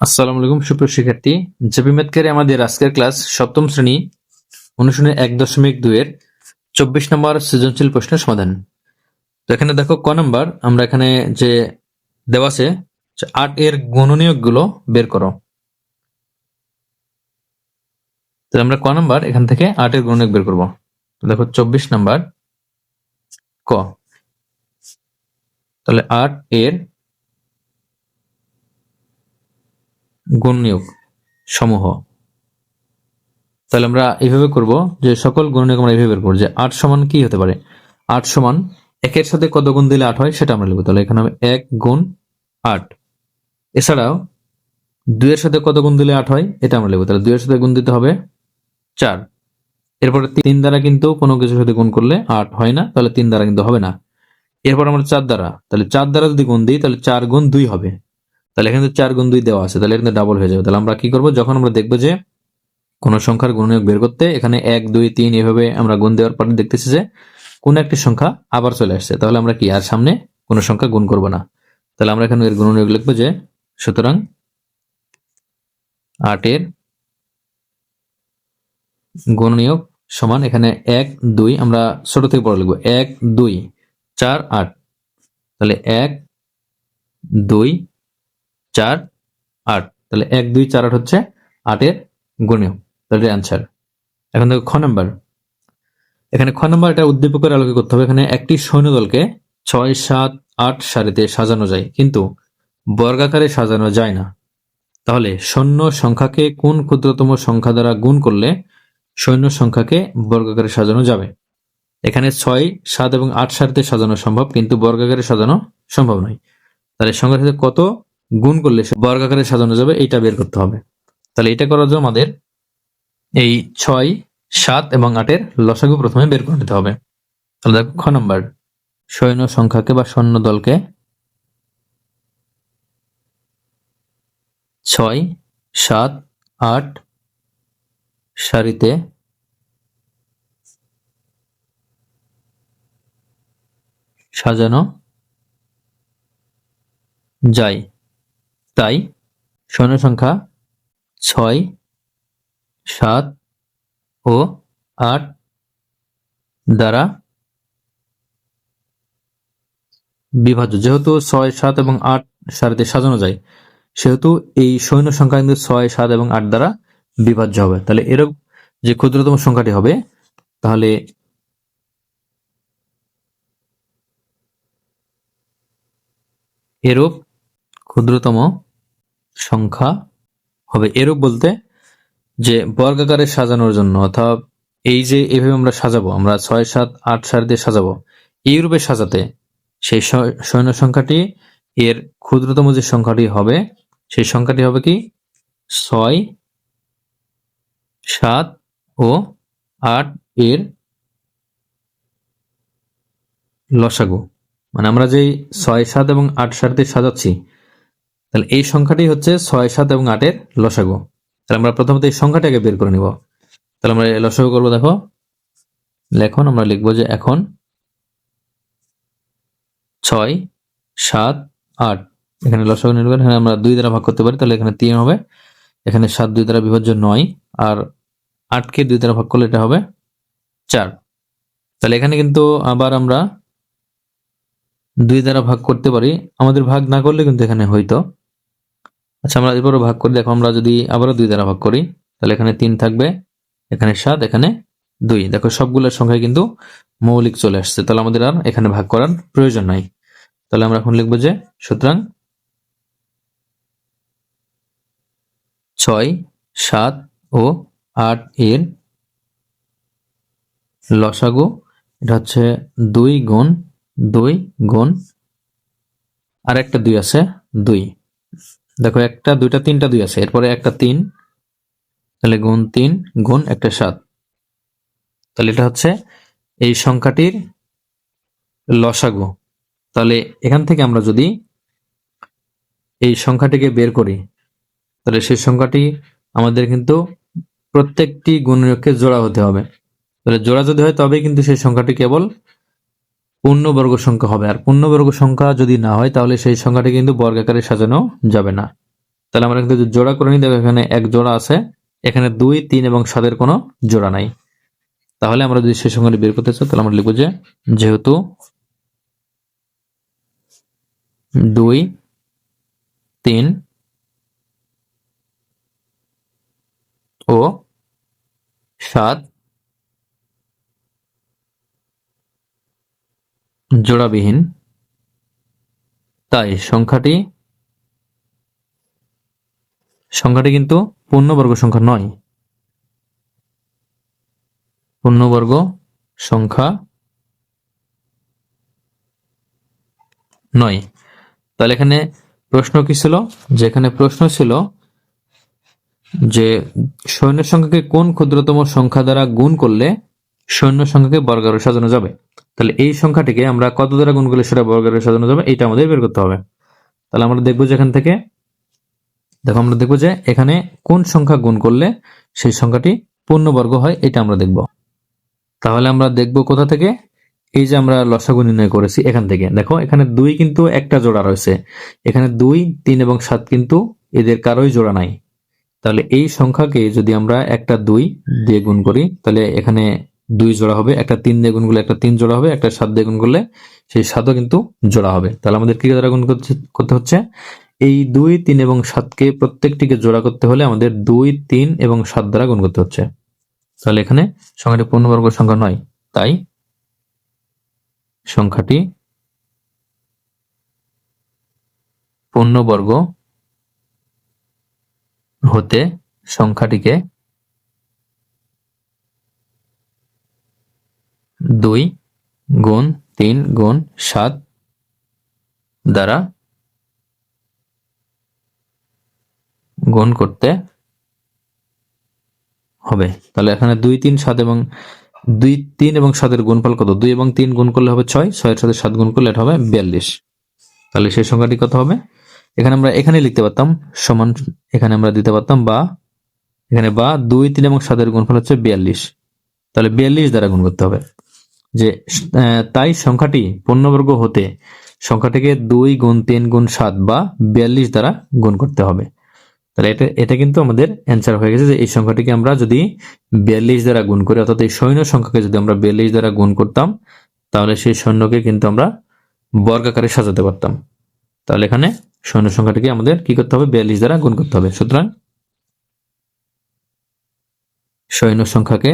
আসসালামু আলাইকুম সুপ্রিয় শিক্ষার্থী। জেপি ম্যাথ কেয়ারে আমাদের আজকের ক্লাস সপ্তম শ্রেণী অনুশীলনী 1.2 এর 24 নম্বর সৃজনশীল প্রশ্নের সমাধান। তো এখানে দেখো ক নাম্বার আমরা এখানে যে দেওয়া আছে 8 এর গুণনীয়ক গুলো বের করো। তো আমরা ক নাম্বার এখান থেকে 8 এর গুণনীয়ক বের করব। তো দেখো 24 নাম্বার ক, তাহলে 8 এর গুণনীয়ক সমূহ। তাহলে আমরা এইভাবে করব যে সকল গুণনীয়ক আমরা এইভাবে বের করব যে 8 সমান কি হতে পারে। 8 সমান 1 এর সাথে কত গুণ দিলে 8 হয় সেটা আমরা লিখব। তাহলে এখানে হবে 1 গুণ 8। এছাড়াও 2 এর সাথে কত গুণ দিলে 8 হয় এটা আমরা লিখব। তাহলে 2 এর সাথে গুণ দিতে হবে 4। এরপরে 3 দ্বারা কিন্তু কোনো কিছুর সাথে গুণ করলে 8 হয় না, তাহলে 3 দ্বারা কিন্তু হবে না। এরপর আমরা 4 দ্বারা, তাহলে 4 দ্বারা যদি গুণ দিই তাহলে 4 গুণ 2 হবে। তাহলে এখানে 4 গুণ 2 দেওয়া আছে, তাহলে এখানে ডাবল হয়ে যাবে। তাহলে আমরা কি করব, যখন আমরা দেখব যে কোন সংখ্যার গুণনীয়ক বের করতে এখানে 1 2 3 এভাবে আমরা গুণ দেওয়ার পরে দেখতেছি যে কোন একটি সংখ্যা আবার চলে আসছে, তাহলে আমরা কি আর সামনে কোন সংখ্যা গুণ করব না। তাহলে আমরা এখানে এর গুণনীয়ক লিখব যে সুতরাং 8 এর গুণনীয়ক সমান এখানে 1 2, আমরা ছোট থেকে বড় লিখব 1 2 4 8। তাহলে 1 2 4 8, তাহলে 1 2 4 8 হচ্ছে 8 এর গুণনীয়ক। তাহলে অ্যান্সার। এখন দেখো খ নাম্বার, এখানে খ নাম্বার এটা উদ্দীপকের আলোকে করতে হবে। এখানে একটি সৈন্যদলকে 6 7 8 সারিতে সাজানো যায় কিন্তু বর্গাকারে সাজানো যায় না। তাহলে সৈন্য সংখ্যাকে কোন ক্ষুদ্রতম সংখ্যা দ্বারা গুণ করলে সৈন্য সংখ্যাকে বর্গাকারে সাজানো যাবে। এখানে 6 7 এবং 8 সারিতে সাজানো সম্ভব কিন্তু বর্গাকারে সাজানো সম্ভব নয়। তাহলে সংখ্যার সাথে কত গুণ করলে বর্গাকারে সাজানো যাবে এইটা বের করতে হবে। তাহলে এটা করার জন্য আমাদের এই 6 7 এবং 8 এর লসাগু প্রথমে বের করে নিতে হবে। তাহলে দেখো খ নাম্বার, সৈন্য সংখ্যাকে বা সৈন্য দলকে 6 7 8 সারিতে সাজানো যায়, তাই সৈন্য সংখ্যা 6 7 ও 8 দ্বারা বিভাজ্য। যেহেতু 6 7 এবং 8 সারিতে সাজানো যায় সেহেতু এই সৈন্য সংখ্যা কিন্তু 6 7 এবং 8 দ্বারা বিভাজ্য হবে। তাহলে এরূপ যে ক্ষুদ্রতম সংখ্যাটি হবে, তাহলে এরূপ ক্ষুদ্রতম সংখ্যা হবে। এরূপ বলতে যে বর্গাকারে সাজানোর জন্য, অর্থাৎ এই যে এভাবে আমরা সাজাবো, আমরা 6 7 8 সারিতে সাজাবো, এই রূপে সাজাতে সেই সৈন্য সংখ্যাটি এর ক্ষুদ্রতম যে সংখ্যাটি হবে সেই সংখ্যাটি হবে কি 6 7 ও 8 এর লসাগু। মানে আমরা যেই 6 7 এবং 8 সারিতে সাজাচ্ছি, তাহলে এই সংখ্যাটি হচ্ছে 6 7 এবং 8 এর লসাগু। তাহলে আমরা প্রথমত এই সংখ্যাটাকে বের করে নিব। তাহলে আমরা লসাগু করবো। দেখো এখন আমরা লিখবো যে এখন 6 7 8, এখানে লসাগু নির্ণয় করে এখানে আমরা 2 দ্বারা ভাগ করতে পারি, তাহলে এখানে 3 হবে। এখানে 7 2 দ্বারা বিভাজ্য 9, আর 8 কে 2 দ্বারা ভাগ করলে এটা হবে 4। তাহলে এখানে কিন্তু আবার আমরা 2 দ্বারা ভাগ করতে পারি, আমাদের ভাগ না করলে কিন্তু এখানে হইতো। আচ্ছা আমরা এরপরও ভাগ করি। দেখো আমরা যদি আবারও 2 দ্বারা ভাগ করি তাহলে এখানে 3 থাকবে, এখানে 7, এখানে 2। দেখো সবগুলোর সংখ্যা কিন্তু মৌলিক চলে আসছে, তাহলে আমাদের আর এখানে ভাগ করার প্রয়োজন নাই। তাহলে আমরা এখন লিখবো যে সুতরাং 6 7 ও 8 এর লসাগু এটা হচ্ছে 2 গুণ 2 গুণ আর একটা 2 আছে 2। দেখো একটা 2টা 3টা 2 আছে, এরপরে একটা 3, তাহলে গুণ 3 গুণ একটা 7। তাহলে এটা হচ্ছে এই সংখ্যাটির লসাগু। তাহলে এখান থেকে আমরা যদি এই সংখ্যাটিকে বের করি তাহলে সেই সংখ্যাটি আমাদের কিন্তু প্রত্যেকটি গুণনীয়ককে জোড়া হতে হবে। তাহলে জোড়া যদি হয় তবেই কিন্তু সেই সংখ্যাটি কেবল পূর্ণবর্গ সংখ্যা হবে, আর পূর্ণবর্গ সংখ্যা যদি না হয় তাহলে সেই সংখ্যাটি কিন্তু বর্গাকারে সাজানো যাবে না। তাহলে আমরা কিন্তু জোড়া করে নিই। দেখো এখানে এক জোড়া আছে, এখানে 2, 3 এবং 7 কোনো জোড়া নাই। তাহলে আমরা যদি সেই সংখ্যাটি বের করতে চাই, তাহলে আমরা লিখবো যে যেহেতু 2, 3 ও 7 জোড়াবিহীন, তাই সংখ্যাটি কিন্তু পূর্ণবর্গ সংখ্যা নয়। পূর্ণবর্গ সংখ্যা নয়। তাহলে এখানে প্রশ্ন কি ছিল, যে এখানে প্রশ্ন ছিল যে সৈন্য সংখ্যাকে কোন ক্ষুদ্রতম সংখ্যা দ্বারা গুণ করলে সৈন্য সংখ্যাকে বর্গাকারে সাজানো যাবে। তাহলে এই সংখ্যাটিকে আমরা কত দ্বারা গুণ করলে সেটা বর্গাকারে সাজানো যাবে, এটা আমাদের বের করতে হবে। তাহলে আমরা দেখবো যে এখান থেকে দেখো আমরা দেখবো যে এখানে কোন সংখ্যা গুণ করলে সেই সংখ্যাটি পূর্ণবর্গ হয়, এটা আমরা দেখব। তাহলে আমরা দেখব কোথা থেকে, এই যে আমরা লসাগু নির্ণয় করেছি এখান থেকে। দেখো এখানে 2 কিন্তু একটা জোড়া রয়েছে, এখানে 2, 3 এবং 7 কিন্তু এদের কারোই জোড়া নাই। তাহলে এই সংখ্যাকে যদি আমরা একটা 2 দিয়ে গুণ করি, তাহলে এখানে 2 জোড়া হবে, একটা 3 দিয়ে গুণ করলে একটা 3 জোড়া হবে, একটা 7 দিয়ে গুণ করলে সেই 7ও কিন্তু জোড়া হবে। তাহলে আমাদের কি দ্বারা গুণ করতে হচ্ছে, এই 2, 3 এবং 7কে প্রত্যেকটিকে জোড়া করতে হলে আমাদের 2, 3 এবং 7 দ্বারা গুণ করতে হচ্ছে। তাহলে এখানে সংখ্যাটি পূর্ণবর্গ সংখ্যা নয়, তাই সংখ্যাটি পূর্ণবর্গ হতে সংখ্যাটিকে 2 গুণ 3 গুণ 7 দ্বারা গুণ করতে হবে। তাহলে এখানে 2, 3, 7 এবং 2, 3 এবং 7 এর গুণফল কত, 2 এবং 3 গুণ করলে হবে 6, 6 এর সাথে 7 গুণ করলে এটা হবে 42। তাহলে সেই সংখ্যাটি কত হবে, এখানে আমরা এখানে লিখতে পারতাম সমান, এখানে আমরা দিতে পারতাম বা, এখানে বা 2, 3 এবং 7 এর গুণফল হচ্ছে 42। তাহলে 42 দ্বারা গুণ করতে হবে। যে তাই সংখ্যাটি পূর্ণবর্গ হতে সংখ্যাটিকে 2 গুণ 3 গুণ 7 বা 42 দ্বারা গুণ করতে হবে। তাহলে এটা কিন্তু আমাদের অ্যান্সার হয়ে গেছে, যে এই সংখ্যাটিকে আমরা যদি 42 দ্বারা গুণ করি, অর্থাৎ এই সৈন্য সংখ্যাকে যদি আমরা 42 দ্বারা গুণ করতাম, তাহলে সেই সৈন্যকে কিন্তু আমরা বর্গাকারে সাজাতে পারতাম। তাহলে এখানে সৈন্য সংখ্যাটিকে আমাদের কি করতে হবে, 42 দ্বারা গুণ করতে হবে। সুতরাং সৈন্য সংখ্যাকে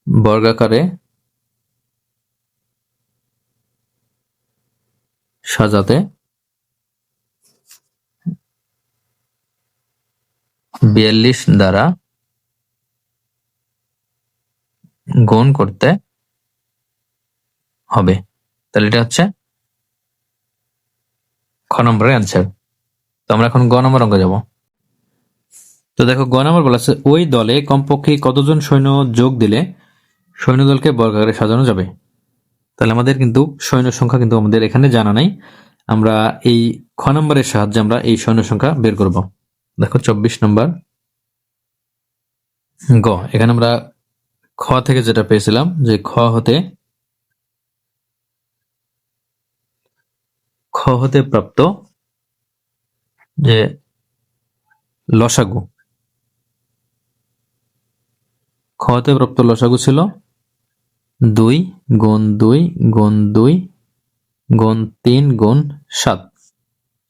বর্গাকারে সাজাতে 42 দ্বারা গুণ করতে হবে। তাহলে এটা হচ্ছে খ নম্বরের অ্যান্সার। তো আমরা এখন গ নম্বর অঙ্কে যাব। তো দেখো গ নম্বর বলা আছে, ওই দলে কমপক্ষে কতজন সৈন্য যোগ দিলে সৈন্যদলকে বর্গাকারে সাজানো যাবে। তাহলে আমাদের কিন্তু সৈন্য সংখ্যা কিন্তু আমাদের এখানে জানা নাই, আমরা এই খ নম্বরের সাহায্যে আমরা এই সৈন্য সংখ্যা বের করব। দেখো 24 নম্বর গ, এখানে আমরা খ থেকে যেটা পেয়েছিলাম, যে খ হতে প্রাপ্ত যে লসাগু, খ হতে প্রাপ্ত লসাগু ছিল 2 গুণ 2 গুণ 2 গুণ 3 গুণ 7।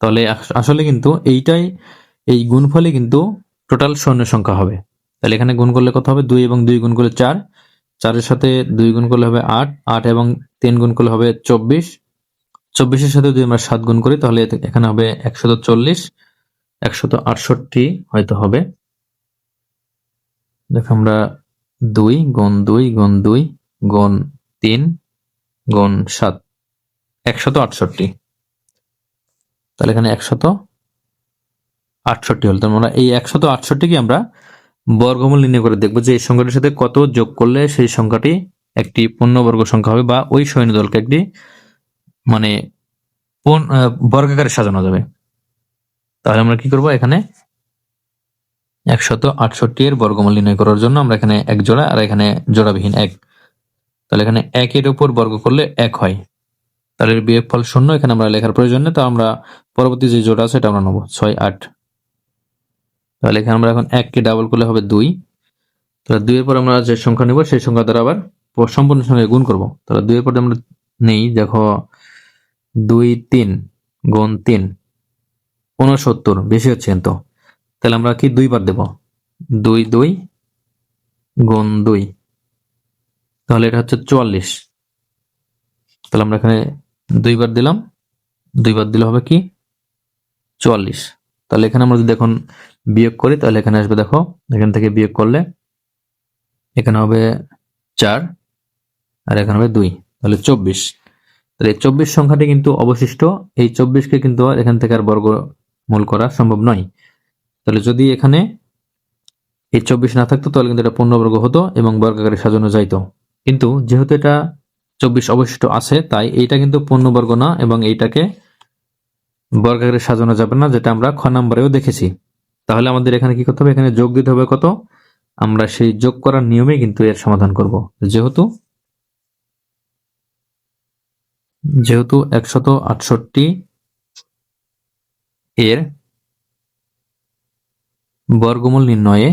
তাহলে আসলে কিন্তু এই গুণফলই কিন্তু টোটাল সৈন্য সংখ্যা হবে। তাহলে এখানে গুণ করলে কত হবে, 2 এবং 2 গুণ করলে 4, 4 এর সাথে 2 গুণ করলে হবে 8, 8 এবং 3 গুণ করলে হবে 24, 24 এর সাথে যদি আমরা 7 গুণ করি তাহলে এখানে হবে 140, 168 হয়তো হবে। দেখো আমরা 2 গুণ 2 গুণ 2 গুণ 3 গুণ 7, 168। তাহলে এখানে 168 হল। তাহলে আমরা এই 168কে আমরা বর্গমূল নির্ণয় করে দেখবো যে এই সংখ্যাটির সাথে কত যোগ করলে সেই সংখ্যাটি একটি পূর্ণবর্গ সংখ্যা হবে, বা ওই সৈন্যদলকে একটি মানে বর্গাকারে সাজানো যাবে। তাহলে আমরা কি করব, এখানে 168 এর বর্গমূল নির্ণয় করার জন্য আমরা এখানে এক জোড়া আর এখানে জোড়াবিহীন 1, তাহলে এখানে 1 এর উপর বর্গ করলে 1 হয়। তাহলে এর বিয়োগফল 0, এখানে আমরা লেখার প্রয়োজন নেই, তো আমরা পরবর্তী যে জোড়া আছে এটা আমরা নেবো 6 8। তাহলে এখানে আমরা এখন 1 কে ডাবল করলে হবে 2। তাহলে 2 এর পর আমরা যে সংখ্যা নেব সেই সংখ্যা দ্বারা আবার সম্পূর্ণ সঙ্গে গুণ করব। তাহলে 2 এর পর আমরা নেই, দেখো 2 3 গুণ 3 69, বেশি হচ্ছে কিন্তু। তাহলে আমরা কি 2 বার দেব, 2 2 গুণ 2, তাহলে এটা হচ্ছে 44। তাহলে আমরা এখানে 2 বার দিলাম, 2 বার দিলে হবে কি 44। তাহলে এখানে আমরা যদি এখন বিয়োগ করি তাহলে এখানে আসবে, দেখো এখান থেকে বিয়োগ করলে এখানে হবে 4 আর এখানে হবে 2, তাহলে 24। তাহলে এই 24 সংখ্যাটি কিন্তু অবশিষ্ট, এই 24কে কিন্তু আর এখান থেকে আর বর্গমূল করা সম্ভব নয়। তাহলে যদি এখানে এই 24 না থাকতো তাহলে কিন্তু এটা পূর্ণবর্গ হতো এবং বর্গাকারে সাজানো যাইতো, কিন্তু যেহেতু এটা 24 অবশিষ্ট আছে তাই এইটা কিন্তু পূর্ণবর্গ না এবং এইটাকে বর্গাকারে সাজানো যাবে না, যেটা আমরা খ নম্বরেও দেখেছি। তাহলে আমাদের এখানে কি করতে হবে, এখানে যোগ দিতে হবে কত, আমরা সেই যোগ করার নিয়মে কিন্তু এর সমাধান করব। যেহেতু 168 এর বর্গমূল নির্ণয়ে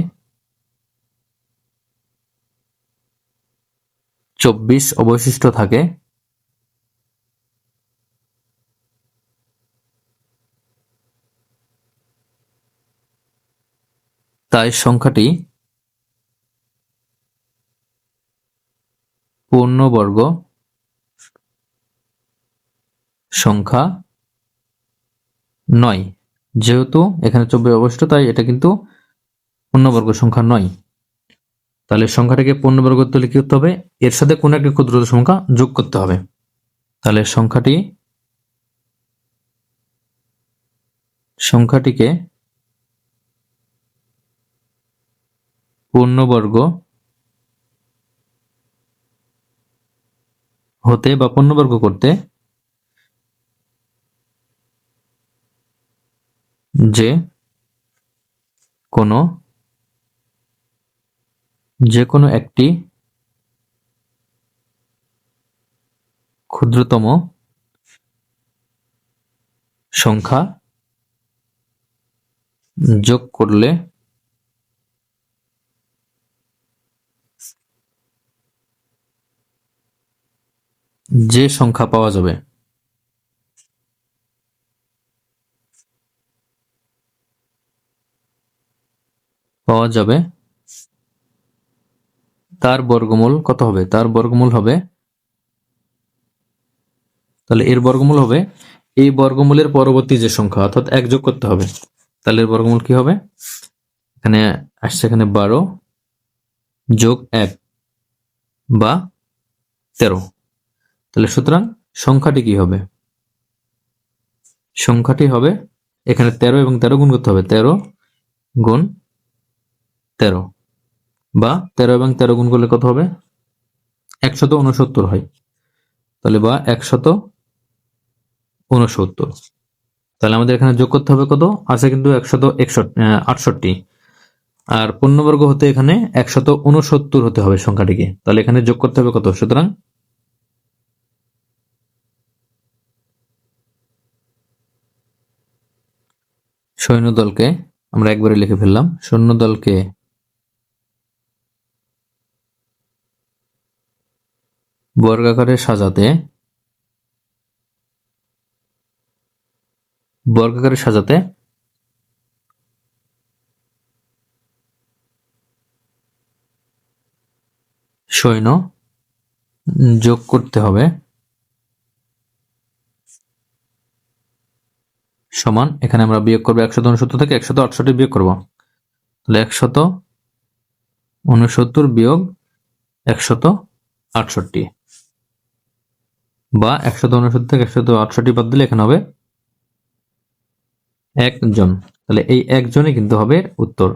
24 অবশিষ্ট থাকে, তাই সংখ্যাটি পূর্ণবর্গ সংখ্যা নয়। যেহেতু এখানে 24 অবশিষ্ট তাই এটা কিন্তু পূর্ণবর্গ সংখ্যা নয়। তাহলে সংখ্যাটাকে পূর্ণবর্গ করতে হলে কি করতে হবে, এর সাথে কোনো একটা ক্ষুদ্রতম সংখ্যা যোগ করতে হবে। তাহলে সংখ্যাটিকে পূর্ণবর্গ হতে বা পূর্ণবর্গ করতে যে কোনো একটি ক্ষুদ্রতম সংখ্যা যোগ করলে যে সংখ্যা পাওয়া যাবে তার বর্গমূল কত হবে, তার বর্গমূল হবে, তাহলে এর বর্গমূল হবে এই বর্গমূলের পরবর্তী যে সংখ্যা, অর্থাৎ 1 যোগ করতে হবে। তাহলে এর বর্গমূল কি হবে, এখানে আসছে এখানে 12 যোগ 1 বা 13। তাহলে সুতরাং সংখ্যাটি কি হবে, সংখ্যাটি হবে এখানে 13 এবং 13 গুণ করতে হবে, 13 গুণ 13 বা 13 এবং 13 গুণ করলে কত হবে 169 হয়। তাহলে বা 169। তাহলে আমাদের এখানে যোগ করতে হবে কত আছে, কিন্তু 168, আর পূর্ণবর্গ হতে এখানে 169 হতে হবে সংখ্যাটিকে। তাহলে এখানে যোগ করতে হবে কত, সুতরাং সৈন্যদলকে আমরা একবারে লিখে ফেললাম, সৈন্যদলকে বর্গাকারে সাজাতে সৈন্য যোগ করতে হবে সমান, এখানে আমরা বিয়োগ করবো 169 থেকে 168 বিয়োগ করবো, তাহলে 169 বিয়োগ 168 বা 169 থেকে 168 বাদ দিলে এখানে হবে 1 জন। তাহলে এই 1 জনই কিন্তু হবে উত্তর।